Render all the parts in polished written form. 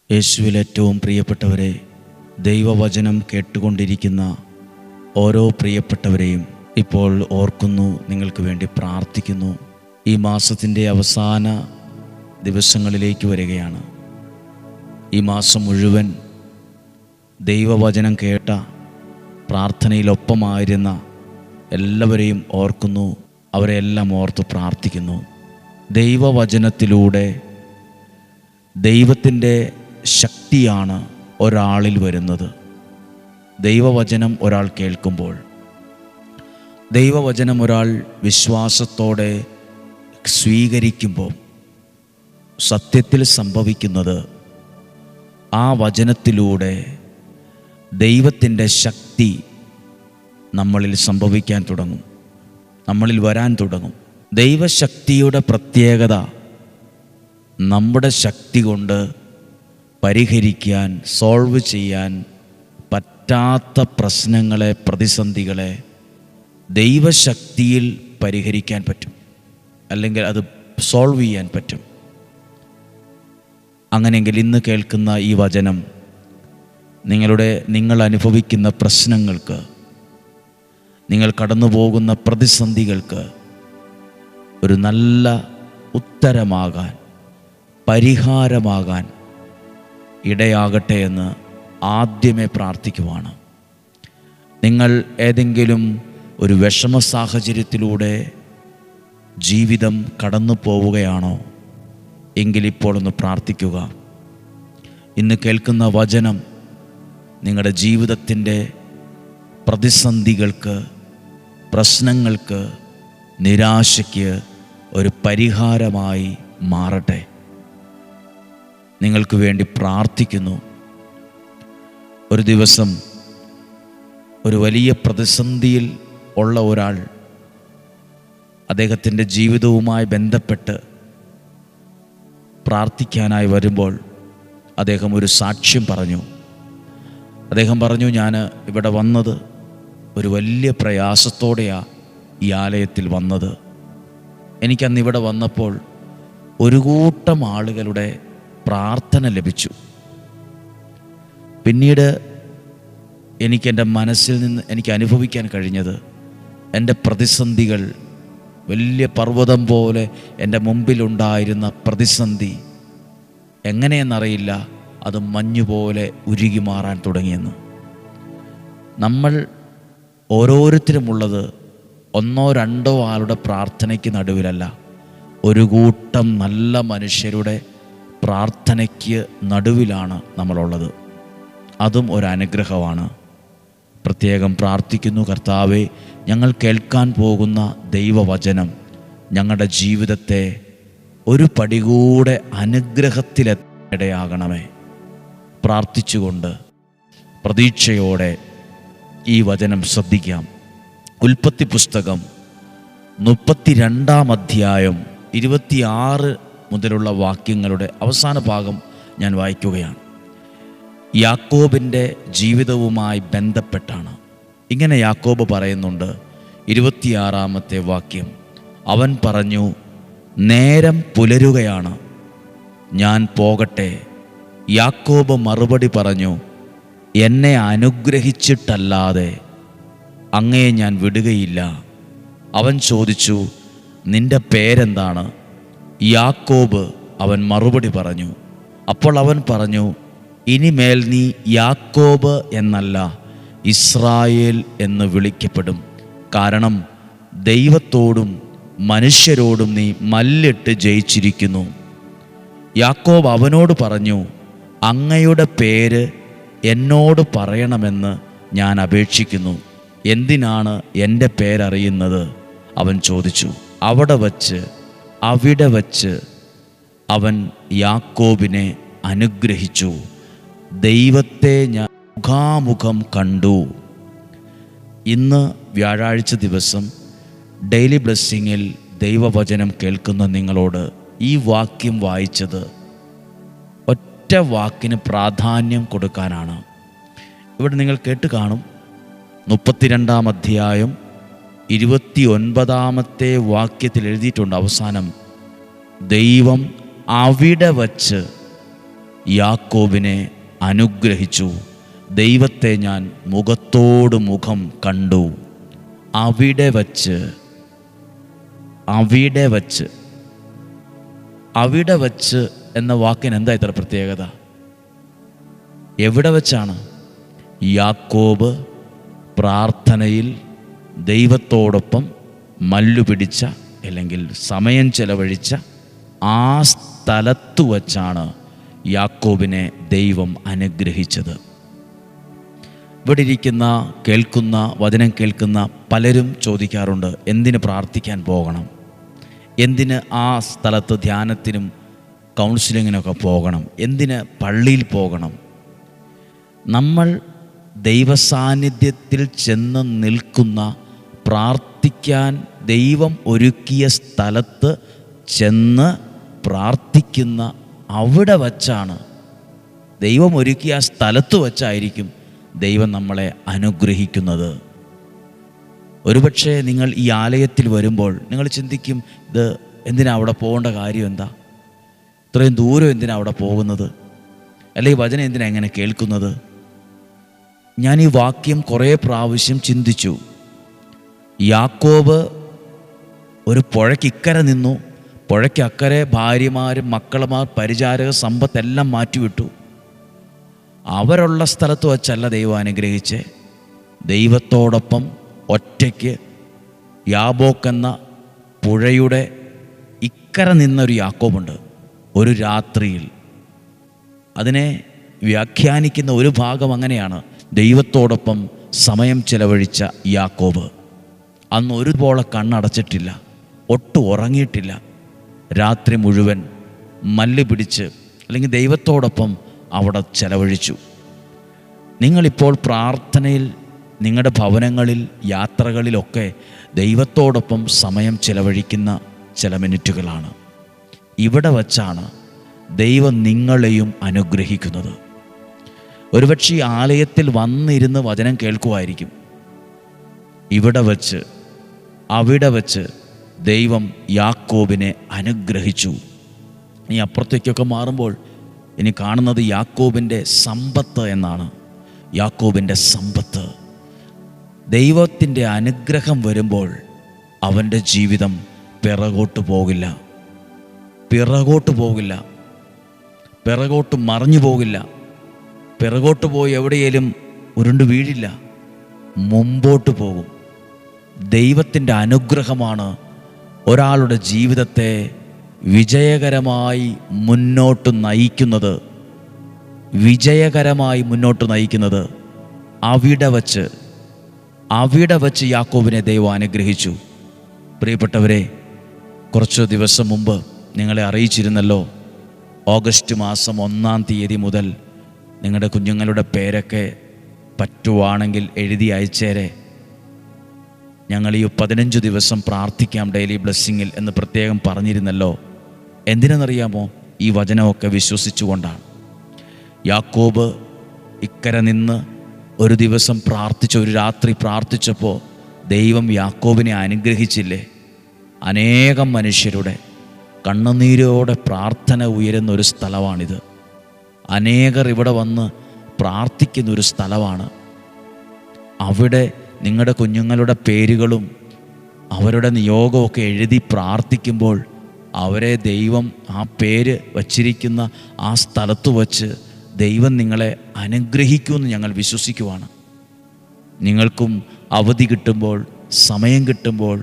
യേശുവിൽ ഏറ്റവും പ്രിയപ്പെട്ടവരെ, ദൈവവചനം കേട്ടുകൊണ്ടിരിക്കുന്ന ഓരോ പ്രിയപ്പെട്ടവരെയും ഇപ്പോൾ ഓർക്കുന്നു, നിങ്ങൾക്ക് വേണ്ടി പ്രാർത്ഥിക്കുന്നു. ഈ മാസത്തിൻ്റെ അവസാന ദിവസങ്ങളിലേക്ക് വരികയാണ്. ഈ മാസം മുഴുവൻ ദൈവവചനം കേട്ട പ്രാർത്ഥനയിലൊപ്പമായിരുന്ന എല്ലാവരെയും ഓർക്കുന്നു, അവരെല്ലാം ഓർത്ത് പ്രാർത്ഥിക്കുന്നു. ദൈവവചനത്തിലൂടെ ദൈവത്തിൻ്റെ ശക്തിയാണ് ഒരാളിൽ വരുന്നത്. ദൈവവചനം ഒരാൾ കേൾക്കുമ്പോൾ, ദൈവവചനം ഒരാൾ വിശ്വാസത്തോടെ സ്വീകരിക്കുമ്പോൾ സത്യത്തിൽ സംഭവിക്കുന്നത്, ആ വചനത്തിലൂടെ ദൈവത്തിൻ്റെ ശക്തി നമ്മളിൽ സംഭവിക്കാൻ തുടങ്ങും, നമ്മളിൽ വരാൻ തുടങ്ങും. ദൈവശക്തിയുടെ പ്രത്യേകത നമ്മുടെ ശക്തി കൊണ്ട് പരിഹരിക്കാൻ, സോൾവ് ചെയ്യാൻ പറ്റാത്ത പ്രശ്നങ്ങളെ, പ്രതിസന്ധികളെ ദൈവശക്തിയിൽ പരിഹരിക്കാൻ പറ്റും, അല്ലെങ്കിൽ അത് സോൾവ് ചെയ്യാൻ പറ്റും. അങ്ങനെയെങ്കിൽ ഇന്ന് കേൾക്കുന്ന ഈ വചനം നിങ്ങൾ അനുഭവിക്കുന്ന പ്രശ്നങ്ങൾക്ക്, നിങ്ങൾ കടന്നു പോകുന്ന പ്രതിസന്ധികൾക്ക് ഒരു നല്ല ഉത്തരമാകാൻ, പരിഹാരമാകാൻ ഇടയാകട്ടെ എന്ന് ആദ്യമേ പ്രാർത്ഥിക്കുവാണ്. നിങ്ങൾ ഏതെങ്കിലും ഒരു വിഷമ സാഹചര്യത്തിലൂടെ ജീവിതം കടന്നു പോവുകയാണോ എങ്കിലിപ്പോൾ ഒന്ന് പ്രാർത്ഥിക്കുക. ഇന്ന് കേൾക്കുന്ന വചനം നിങ്ങളുടെ ജീവിതത്തിൻ്റെ പ്രതിസന്ധികൾക്ക്, പ്രശ്നങ്ങൾക്ക്, നിരാശയ്ക്ക് ഒരു പരിഹാരമായി മാറട്ടെ. നിങ്ങൾക്ക് വേണ്ടി പ്രാർത്ഥിക്കുന്നു. ഒരു ദിവസം ഒരു വലിയ പ്രതിസന്ധിയിൽ ഉള്ള ഒരാൾ അദ്ദേഹത്തിൻ്റെ ജീവിതവുമായി ബന്ധപ്പെട്ട് പ്രാർത്ഥിക്കാനായി വരുമ്പോൾ അദ്ദേഹം ഒരു സാക്ഷ്യം പറഞ്ഞു. അദ്ദേഹം പറഞ്ഞു, ഞാൻ ഇവിടെ വന്നത് ഒരു വലിയ പ്രയാസത്തോടെയാണ് ഈ ആലയത്തിൽ വന്നത്. എനിക്കന്ന് ഇവിടെ വന്നപ്പോൾ ഒരു കൂട്ടം ആളുകളുടെ പ്രാർത്ഥന ലഭിച്ചു. പിന്നീട് എൻ്റെ മനസ്സിൽ നിന്ന് എനിക്ക് അനുഭവിക്കാൻ കഴിഞ്ഞത്, എൻ്റെ പ്രതിസന്ധികൾ, വലിയ പർവ്വതം പോലെ എൻ്റെ മുമ്പിലുണ്ടായിരുന്ന പ്രതിസന്ധി എങ്ങനെയെന്നറിയില്ല, അത് മഞ്ഞുപോലെ ഉരുകി മാറാൻ തുടങ്ങിയെന്ന്. നമ്മൾ ഓരോരുത്തരുമുള്ളത് ഒന്നോ രണ്ടോ ആളുടെ പ്രാർത്ഥനയ്ക്ക് നടുവിലല്ല, ഒരു കൂട്ടം നല്ല മനുഷ്യരുടെ പ്രാർത്ഥനയ്ക്ക് നടുവിലാണ് നമ്മളുള്ളത്. അതും ഒരു അനുഗ്രഹമാണ്. പ്രത്യേകം പ്രാർത്ഥിക്കുന്നു, കർത്താവേ, ഞങ്ങൾ കേൾക്കാൻ പോകുന്ന ദൈവവചനം ഞങ്ങളുടെ ജീവിതത്തെ ഒരു പടി കൂടെ അനുഗ്രഹത്തിലെത്തിടയാകണമേ. പ്രാർത്ഥിച്ചുകൊണ്ട് പ്രതീക്ഷയോടെ ഈ വചനം ശ്രദ്ധിക്കാം. ഉൽപ്പത്തി പുസ്തകം 32-ാം അധ്യായം 26 മുതലുള്ള വാക്യങ്ങളുടെ അവസാന ഭാഗം ഞാൻ വായിക്കുകയാണ്. യാക്കോബിൻ്റെ ജീവിതവുമായി ബന്ധപ്പെട്ടാണ്. ഇങ്ങനെ യാക്കോബ് പറയുന്നുണ്ട്, 26-ാമത്തെ വാക്യം, അവൻ പറഞ്ഞു, നേരം പുലരുകയാണ്, ഞാൻ പോകട്ടെ. യാക്കോബ് മറുപടി പറഞ്ഞു, എന്നെ അനുഗ്രഹിച്ചിട്ടല്ലാതെ അങ്ങയെ ഞാൻ വിടുകയില്ല. അവൻ ചോദിച്ചു, നിന്റെ പേരെന്താണ്? യാക്കോബ് അവൻ മറുപടി പറഞ്ഞു. അപ്പോൾ അവൻ പറഞ്ഞു, ഇനിമേൽ നീ യാക്കോബ് എന്നല്ല, ഇസ്രായേൽ എന്ന് വിളിക്കപ്പെടും. കാരണം ദൈവത്തോടും മനുഷ്യരോടും നീ മല്ലിട്ട് ജയിച്ചിരിക്കുന്നു. യാക്കോബ് അവനോട് പറഞ്ഞു, അങ്ങയുടെ പേര് എന്നോട് പറയണമെന്ന് ഞാൻ അപേക്ഷിക്കുന്നു. എന്തിനാണ് എൻ്റെ പേരറിയുന്നത്? അവൻ ചോദിച്ചു. അവിടെ വച്ച് അവൻ യാക്കോബിനെ അനുഗ്രഹിച്ചു. ദൈവത്തെ ഞാൻ മുഖാമുഖം കണ്ടു. ഇന്ന് വ്യാഴാഴ്ച ദിവസം ഡെയിലി ബ്ലെസ്സിങ്ങിൽ ദൈവവചനം കേൾക്കുന്ന നിങ്ങളോട് ഈ വാക്യം വായിച്ചത് ഒറ്റ വാക്കിന് പ്രാധാന്യം കൊടുക്കാനാണ്. ഇവിടെ നിങ്ങൾ കേട്ട് കാണും, 32-ാം അധ്യായം 29-ാമത്തെ വാക്യത്തിൽ എഴുതിയിട്ടുണ്ട് അവസാനം, ദൈവം അവിടെ വച്ച് യാക്കോബിനെ അനുഗ്രഹിച്ചു. ദൈവത്തെ ഞാൻ മുഖത്തോട് മുഖം കണ്ടു. അവിടെ വച്ച് എന്ന വാക്കിന് എന്താ ഇത്ര പ്രത്യേകത? എവിടെ വച്ചാണ്? യാക്കോബ് പ്രാർത്ഥനയിൽ ദൈവത്തോടൊപ്പം മല്ലുപിടിച്ച അല്ലെങ്കിൽ സമയം ചെലവഴിച്ച ആ സ്ഥലത്തു വച്ചാണ് യാക്കോബിനെ ദൈവം അനുഗ്രഹിച്ചത്. ഇവിടെ ഇരിക്കുന്ന വചനം കേൾക്കുന്ന പലരും ചോദിക്കാറുണ്ട്, എന്തിന് പ്രാർത്ഥിക്കാൻ പോകണം? എന്തിന് ആ സ്ഥലത്ത് ധ്യാനത്തിനും കൗൺസിലിങ്ങിനൊക്കെ പോകണം? എന്തിന് പള്ളിയിൽ പോകണം? നമ്മൾ ദൈവസാന്നിധ്യത്തിൽ ചെന്ന് നിൽക്കുന്ന, പ്രാർത്ഥിക്കാൻ ദൈവം ഒരുക്കിയ സ്ഥലത്ത് ചെന്ന് പ്രാർത്ഥിക്കുന്ന അവിടെ വച്ചാണ്, ദൈവം ഒരുക്കിയ ആ സ്ഥലത്ത് വച്ചായിരിക്കും ദൈവം നമ്മളെ അനുഗ്രഹിക്കുന്നത്. ഒരുപക്ഷെ നിങ്ങൾ ഈ ആലയത്തിൽ വരുമ്പോൾ നിങ്ങൾ ചിന്തിക്കും, ഇത് എന്തിനാ അവിടെ പോകേണ്ട കാര്യം എന്താ? ഇത്രയും ദൂരം എന്തിനാ അവിടെ പോകുന്നത്? അല്ലെങ്കിൽ വചനം എന്തിനാ എങ്ങനെ കേൾക്കുന്നത്? ഞാൻ ഈ വാക്യം കുറേ പ്രാവശ്യം ചിന്തിച്ചു. യാക്കോബ് ഒരു പുഴയ്ക്കിക്കരെ നിന്നു. പുഴയ്ക്കക്കരെ ഭാര്യമാരും മക്കളുമാർ പരിചാരക സമ്പത്തെല്ലാം മാറ്റിവിട്ടു. അവരുള്ള സ്ഥലത്ത് വച്ചല്ല ദൈവം അനുഗ്രഹിച്ചേ. ദൈവത്തോടൊപ്പം ഒറ്റയ്ക്ക് യാബോക്ക് എന്ന പുഴയുടെ ഇക്കരെ നിന്നൊരു യാക്കോബുണ്ട്. ഒരു രാത്രിയിൽ അതിനെ വ്യാഖ്യാനിക്കുന്ന ഒരു ഭാഗം അങ്ങനെയാണ്: ദൈവത്തോടൊപ്പം സമയം ചെലവഴിച്ച യാക്കോബ്. അന്ന് ഒരുപോലെ കണ്ണടച്ചിട്ടില്ല, ഒട്ടും ഉറങ്ങിയിട്ടില്ല. രാത്രി മുഴുവൻ മല്ല് പിടിച്ച് അല്ലെങ്കിൽ ദൈവത്തോടൊപ്പം അവിടെ ചെലവഴിച്ചു. നിങ്ങളിപ്പോൾ പ്രാർത്ഥനയിൽ, നിങ്ങളുടെ ഭവനങ്ങളിൽ, യാത്രകളിലൊക്കെ ദൈവത്തോടൊപ്പം സമയം ചെലവഴിക്കുന്ന ചില മിനിറ്റുകളാണ്. ഇവിടെ വച്ചാണ് ദൈവം നിങ്ങളെയും അനുഗ്രഹിക്കുന്നത്. ഒരുപക്ഷെ ഈ ആലയത്തിൽ വന്നിരുന്ന് വചനം കേൾക്കുമായിരിക്കും. അവിടെ വച്ച് ദൈവം യാക്കോബിനെ അനുഗ്രഹിച്ചു. ഇനി അപ്പുറത്തേക്കൊക്കെ മാറുമ്പോൾ ഇനി കാണുന്നത് യാക്കോബിൻ്റെ സമ്പത്ത് എന്നാണ്. യാക്കോബിൻ്റെ സമ്പത്ത്. ദൈവത്തിൻ്റെ അനുഗ്രഹം വരുമ്പോൾ അവൻ്റെ ജീവിതം പിറകോട്ട് പോകില്ല, പിറകോട്ട് മറിഞ്ഞു പോകില്ല, പിറകോട്ട് പോയി എവിടെയെങ്കിലും ഉരുണ്ട് വീഴില്ല, മുമ്പോട്ട് പോകും. ദൈവത്തിൻ്റെ അനുഗ്രഹമാണ് ഒരാളുടെ ജീവിതത്തെ വിജയകരമായി മുന്നോട്ട് നയിക്കുന്നത്. അവിടെ വച്ച് യാക്കോബിനെ ദൈവം അനുഗ്രഹിച്ചു. പ്രിയപ്പെട്ടവരെ, കുറച്ച് ദിവസം മുമ്പ് നിങ്ങളെ അറിയിച്ചിരുന്നല്ലോ, ഓഗസ്റ്റ് മാസം 1-ാം തീയതി മുതൽ നിങ്ങളുടെ കുഞ്ഞുങ്ങളുടെ പേരൊക്കെ പറ്റുവാണെങ്കിൽ എഴുതി അയച്ചേരെ. ഞങ്ങൾ ഈ 15 ദിവസം പ്രാർത്ഥിക്കാം ഡെയിലി ബ്ലെസ്സിങ്ങിൽ എന്ന് പ്രത്യേകം പറഞ്ഞിരുന്നല്ലോ. എന്തിനെന്നറിയാമോ? ഈ വചനമൊക്കെ വിശ്വസിച്ചുകൊണ്ടാണ്. യാക്കോബ് ഇക്കരെ നിന്ന് ഒരു ദിവസം ഒരു രാത്രി പ്രാർത്ഥിച്ചപ്പോൾ ദൈവം യാക്കോബിനെ അനുഗ്രഹിച്ചില്ലേ? അനേകം മനുഷ്യരുടെ കണ്ണുനീരോടെ പ്രാർത്ഥന ഉയരുന്ന ഒരു സ്ഥലമാണിത്. അനേകർ ഇവിടെ വന്ന് പ്രാർത്ഥിക്കുന്നൊരു സ്ഥലമാണ്. അവിടെ നിങ്ങളുടെ കുഞ്ഞുങ്ങളുടെ പേരുകളും അവരുടെ നിയോഗമൊക്കെ എഴുതി പ്രാർത്ഥിക്കുമ്പോൾ അവരെ ദൈവം ആ പേര് വച്ചിരിക്കുന്ന ആ സ്ഥലത്ത് വച്ച് ദൈവം നിങ്ങളെ അനുഗ്രഹിക്കുമെന്ന് ഞങ്ങൾ വിശ്വസിക്കുവാണ്. നിങ്ങൾക്കും അവധി കിട്ടുമ്പോൾ, സമയം കിട്ടുമ്പോൾ,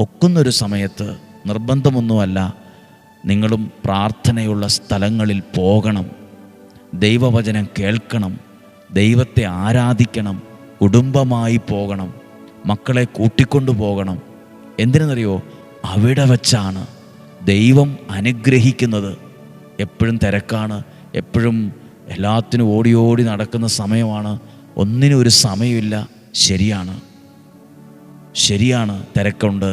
ഒക്കുന്നൊരു സമയത്ത്, നിർബന്ധമൊന്നുമല്ല, നിങ്ങളും പ്രാർത്ഥനയുള്ള സ്ഥലങ്ങളിൽ പോകണം. ദൈവവചനം കേൾക്കണം, ദൈവത്തെ ആരാധിക്കണം, കുടുംബമായി പോകണം, മക്കളെ കൂട്ടിക്കൊണ്ടു പോകണം. എന്തിനെന്നറിയോ? അവിടെ വച്ചാണ് ദൈവം അനുഗ്രഹിക്കുന്നത്. എപ്പോഴും തിരക്കാണ്, എപ്പോഴും എല്ലാത്തിനും ഓടി നടക്കുന്ന സമയമാണ്. ഒന്നിനും ഒരു സമയമില്ല. ശരിയാണ്, തിരക്കുണ്ട്,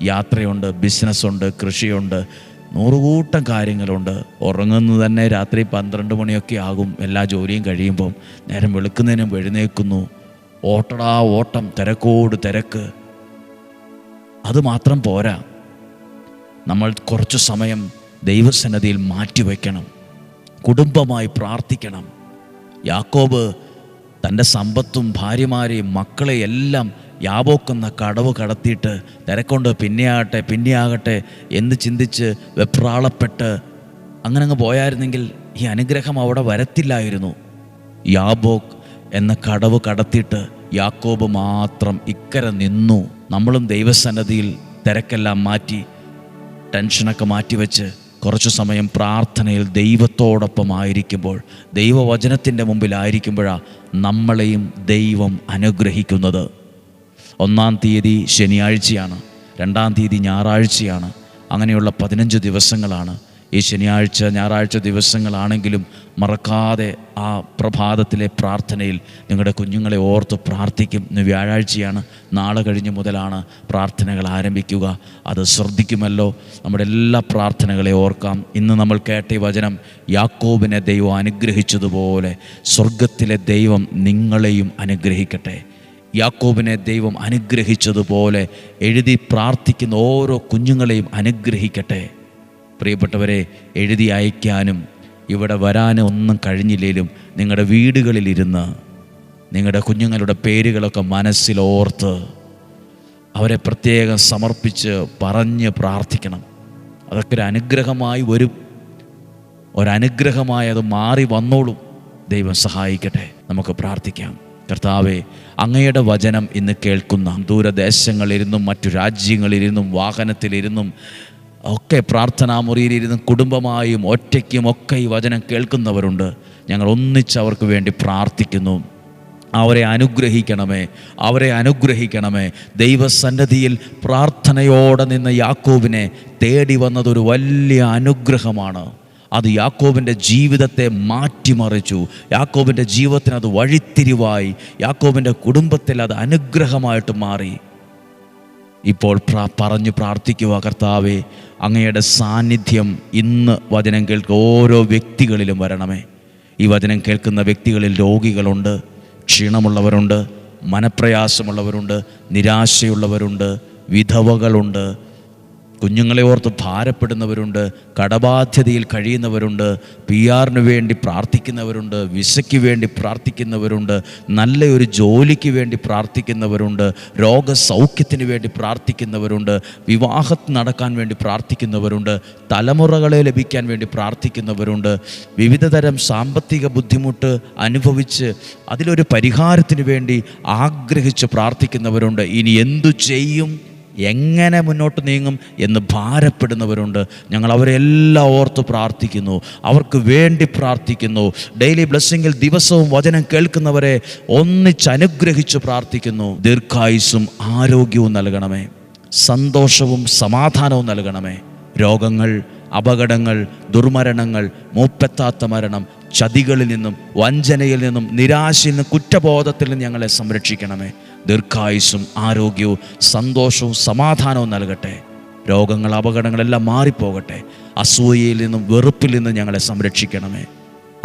യാത്രയുണ്ട്, ബിസിനസ്സുണ്ട്, കൃഷിയുണ്ട്, 100 കൂട്ടം കാര്യങ്ങളുണ്ട്. ഉറങ്ങുന്നത് തന്നെ രാത്രി 12 മണിയൊക്കെ ആകും. എല്ലാ ജോലിയും കഴിയുമ്പം നേരം വെളുക്കുന്നതിനും എഴുന്നേൽക്കുന്നു. ഓട്ടം, തിരക്കോട് തിരക്ക്. അതുമാത്രം പോരാ, നമ്മൾ കുറച്ച് സമയം ദൈവസന്നിധിയിൽ മാറ്റിവെക്കണം. കുടുംബമായി പ്രാർത്ഥിക്കണം. യാക്കോബ് തൻ്റെ സമ്പത്തും ഭാര്യമാരെയും മക്കളെ എല്ലാം യാബോക്കെന്ന കടവ് കടത്തിയിട്ട് തിരക്കൊണ്ട് പിന്നെയാകട്ടെ എന്ന് ചിന്തിച്ച് വെപ്രാളപ്പെട്ട് അങ്ങനെ അങ്ങ് പോയായിരുന്നെങ്കിൽ ഈ അനുഗ്രഹം അവിടെ വരത്തില്ലായിരുന്നു. യാബോക്ക് എന്ന കടവ് കടത്തിയിട്ട് യാക്കോബ് മാത്രം ഇക്കരെ നിന്നു. നമ്മളും ദൈവസന്നിധിയിൽ തിരക്കെല്ലാം മാറ്റി, ടെൻഷനൊക്കെ മാറ്റിവെച്ച് കുറച്ചു സമയം പ്രാർത്ഥനയിൽ ദൈവത്തോടൊപ്പം ആയിരിക്കുമ്പോൾ, ദൈവവചനത്തിൻ്റെ മുമ്പിലായിരിക്കുമ്പോഴാണ് നമ്മളെയും ദൈവം അനുഗ്രഹിക്കുന്നത്. 1-ാം തീയതി ശനിയാഴ്ചയാണ്, 2-ാം തീയതി ഞായറാഴ്ചയാണ്. അങ്ങനെയുള്ള 15 ദിവസങ്ങളാണ്. ഈ ശനിയാഴ്ച ഞായറാഴ്ച ദിവസങ്ങളാണെങ്കിലും മറക്കാതെ ആ പ്രഭാതത്തിലെ പ്രാർത്ഥനയിൽ നിങ്ങളുടെ കുഞ്ഞുങ്ങളെ ഓർത്ത് പ്രാർത്ഥിക്കും. ഇന്ന് വ്യാഴാഴ്ചയാണ്, നാളെ കഴിഞ്ഞ് മുതലാണ് പ്രാർത്ഥനകൾ ആരംഭിക്കുക. അത് ശ്രദ്ധിക്കുമല്ലോ. നമ്മുടെ എല്ലാ പ്രാർത്ഥനകളെ ഓർക്കാം. ഇന്ന് നമ്മൾ കേട്ട ഈ വചനം, യാക്കോബിനെ ദൈവം അനുഗ്രഹിച്ചതുപോലെ സ്വർഗത്തിലെ ദൈവം നിങ്ങളെയും അനുഗ്രഹിക്കട്ടെ. യാക്കോബിനെ ദൈവം അനുഗ്രഹിച്ചതുപോലെ എഴുതി പ്രാർത്ഥിക്കുന്ന ഓരോ കുഞ്ഞുങ്ങളെയും അനുഗ്രഹിക്കട്ടെ. പ്രിയപ്പെട്ടവരെ, എഴുതി അയക്കാനും ഇവിടെ വരാനും ഒന്നും കഴിഞ്ഞില്ലെങ്കിലും നിങ്ങളുടെ വീടുകളിലിരുന്ന് നിങ്ങളുടെ കുഞ്ഞുങ്ങളുടെ പേരുകളൊക്കെ മനസ്സിലോർത്ത് അവരെ പ്രത്യേകം സമർപ്പിച്ച് പറഞ്ഞ് പ്രാർത്ഥിക്കണം. അതൊക്കെ ഒരു അനുഗ്രഹമായി വരും. ഒരനുഗ്രഹമായി അത് മാറി വന്നോളും. ദൈവം സഹായിക്കട്ടെ. നമുക്ക് പ്രാർത്ഥിക്കാം. കർത്താവേ, അങ്ങയുടെ വചനം ഇന്ന് കേൾക്കുന്ന ദൂരദേശങ്ങളിലിരുന്നും മറ്റു രാജ്യങ്ങളിലിരുന്നും വാഹനത്തിലിരുന്നും ഒക്കെ പ്രാർത്ഥനാ മുറിയിലിരുന്നും കുടുംബമായും ഒറ്റയ്ക്കും ഒക്കെ ഈ വചനം കേൾക്കുന്നവരുണ്ട്. ഞങ്ങൾ ഒന്നിച്ച് അവർക്ക് വേണ്ടി പ്രാർത്ഥിക്കുന്നു. അവരെ അനുഗ്രഹിക്കണമേ. ദൈവസന്നിധിയിൽ പ്രാർത്ഥനയോടെ നിന്ന് യാക്കോബിനെ തേടി വന്നതൊരു വലിയ അനുഗ്രഹമാണ്. അത് യാക്കോബിൻ്റെ ജീവിതത്തെ മാറ്റിമറിച്ചു. യാക്കോബിൻ്റെ ജീവിതത്തിന് അത് വഴിത്തിരിവായി. യാക്കോബിൻ്റെ കുടുംബത്തിൽ അത് അനുഗ്രഹമായിട്ട് മാറി. ഇപ്പോൾ പറഞ്ഞു പ്രാർത്ഥിക്കുക, കർത്താവേ, അങ്ങയുടെ സാന്നിധ്യം ഇന്ന് വചനം കേൾക്കുക ഓരോ വ്യക്തികളിലും വരണമേ. ഈ വചനം കേൾക്കുന്ന വ്യക്തികളിൽ രോഗികളുണ്ട്, ക്ഷീണമുള്ളവരുണ്ട്, മനപ്രയാസമുള്ളവരുണ്ട്, നിരാശയുള്ളവരുണ്ട്, വിധവകളുണ്ട്, കുഞ്ഞുങ്ങളെ ഓർത്ത് ഭാരപ്പെടുന്നവരുണ്ട്, കടബാധ്യതയിൽ കഴിയുന്നവരുണ്ട്, PR-ന് വേണ്ടി പ്രാർത്ഥിക്കുന്നവരുണ്ട്, വിസയ്ക്ക് വേണ്ടി പ്രാർത്ഥിക്കുന്നവരുണ്ട്, നല്ലൊരു ജോലിക്ക് വേണ്ടി പ്രാർത്ഥിക്കുന്നവരുണ്ട്, രോഗസൗഖ്യത്തിന് വേണ്ടി പ്രാർത്ഥിക്കുന്നവരുണ്ട്, വിവാഹം നടക്കാൻ വേണ്ടി പ്രാർത്ഥിക്കുന്നവരുണ്ട്, തലമുറകളെ ലഭിക്കാൻ വേണ്ടി പ്രാർത്ഥിക്കുന്നവരുണ്ട്, വിവിധതരം സാമ്പത്തിക ബുദ്ധിമുട്ട് അനുഭവിച്ച് അതിലൊരു പരിഹാരത്തിന് വേണ്ടി ആഗ്രഹിച്ച് പ്രാർത്ഥിക്കുന്നവരുണ്ട്. ഇനി എന്തു ചെയ്യും, എങ്ങനെ മുന്നോട്ട് നീങ്ങും എന്ന് ഭാരപ്പെടുന്നവരുണ്ട്. ഞങ്ങൾ അവരെല്ലാം ഓർത്ത് പ്രാർത്ഥിക്കുന്നു, അവർക്ക് വേണ്ടി പ്രാർത്ഥിക്കുന്നു. ഡെയിലി ബ്ലെസ്സിങ്ങിൽ ദിവസവും വചനം കേൾക്കുന്നവരെ ഒന്നിച്ച് അനുഗ്രഹിച്ച് പ്രാർത്ഥിക്കുന്നു. ദീർഘായുസ്സും ആരോഗ്യവും നൽകണമേ, സന്തോഷവും സമാധാനവും നൽകണമേ. രോഗങ്ങൾ, അപകടങ്ങൾ, ദുർമരണങ്ങൾ, മൂപ്പെത്താത്ത മരണം, ചതികളിൽ നിന്നും വഞ്ചനയിൽ നിന്നും നിരാശയിൽ നിന്നും കുറ്റബോധത്തിൽ നിന്നും ഞങ്ങളെ സംരക്ഷിക്കണമേ. ദീർഘായുസ്സും ആരോഗ്യവും സന്തോഷവും സമാധാനവും നൽകട്ടെ. രോഗങ്ങൾ, അപകടങ്ങളെല്ലാം മാറിപ്പോകട്ടെ. അസൂയയിൽ നിന്നും വെറുപ്പിൽ നിന്നും ഞങ്ങളെ സംരക്ഷിക്കണമേ.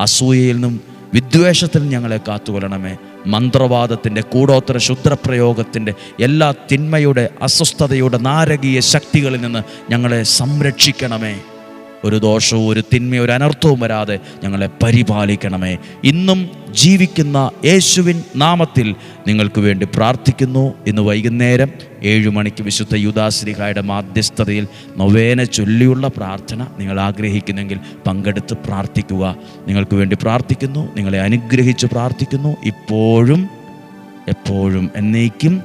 അസൂയയിൽ നിന്നും വിദ്വേഷത്തിൽ ഞങ്ങളെ കാത്തുകൊള്ളണമേ. മന്ത്രവാദത്തിൻ്റെ, കൂടോത്തര ശുദ്രപ്രയോഗത്തിൻ്റെ എല്ലാ തിന്മയുടെ, അസ്വസ്ഥതയുടെ, നാരകീയ ശക്തികളിൽ നിന്ന് ഞങ്ങളെ സംരക്ഷിക്കണമേ. ഒരു ദോഷവും ഒരു തിന്മയും ഒരു അനർത്ഥവും വരാതെ ഞങ്ങളെ പരിപാലിക്കണമേ. ഇന്നും ജീവിക്കുന്ന യേശുവിൻ നാമത്തിൽ നിങ്ങൾക്ക് വേണ്ടി പ്രാർത്ഥിക്കുന്നു. ഇന്ന് വൈകുന്നേരം 7 മണിക്ക് വിശുദ്ധ യൂദാശ്ലീഹായുടെ മാധ്യസ്ഥതയിൽ നൊവേന ചൊല്ലിയുള്ള പ്രാർത്ഥന നിങ്ങൾ ആഗ്രഹിക്കുന്നെങ്കിൽ പങ്കെടുത്ത് പ്രാർത്ഥിക്കുക. നിങ്ങൾക്ക് വേണ്ടി പ്രാർത്ഥിക്കുന്നു, നിങ്ങളെ അനുഗ്രഹിച്ച് പ്രാർത്ഥിക്കുന്നു, ഇപ്പോഴും എപ്പോഴും എന്നേക്കും.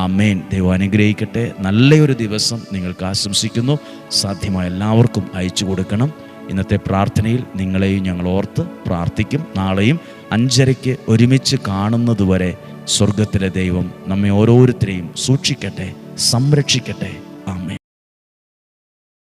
ആമേൻ. ദൈവം അനുഗ്രഹിക്കട്ടെ. നല്ലൊരു ദിവസം നിങ്ങൾക്ക് ആശംസിക്കുന്നു. സാധ്യമായ എല്ലാവർക്കും അയച്ചു കൊടുക്കണം. ഇന്നത്തെ പ്രാർത്ഥനയിൽ നിങ്ങളെയും ഞങ്ങൾ ഓർത്ത് പ്രാർത്ഥിക്കും. നാളെയും 5:30 ഒരുമിച്ച് കാണുന്നതുവരെ സ്വർഗത്തിലെ ദൈവം നമ്മെ ഓരോരുത്തരെയും സൂക്ഷിക്കട്ടെ, സംരക്ഷിക്കട്ടെ.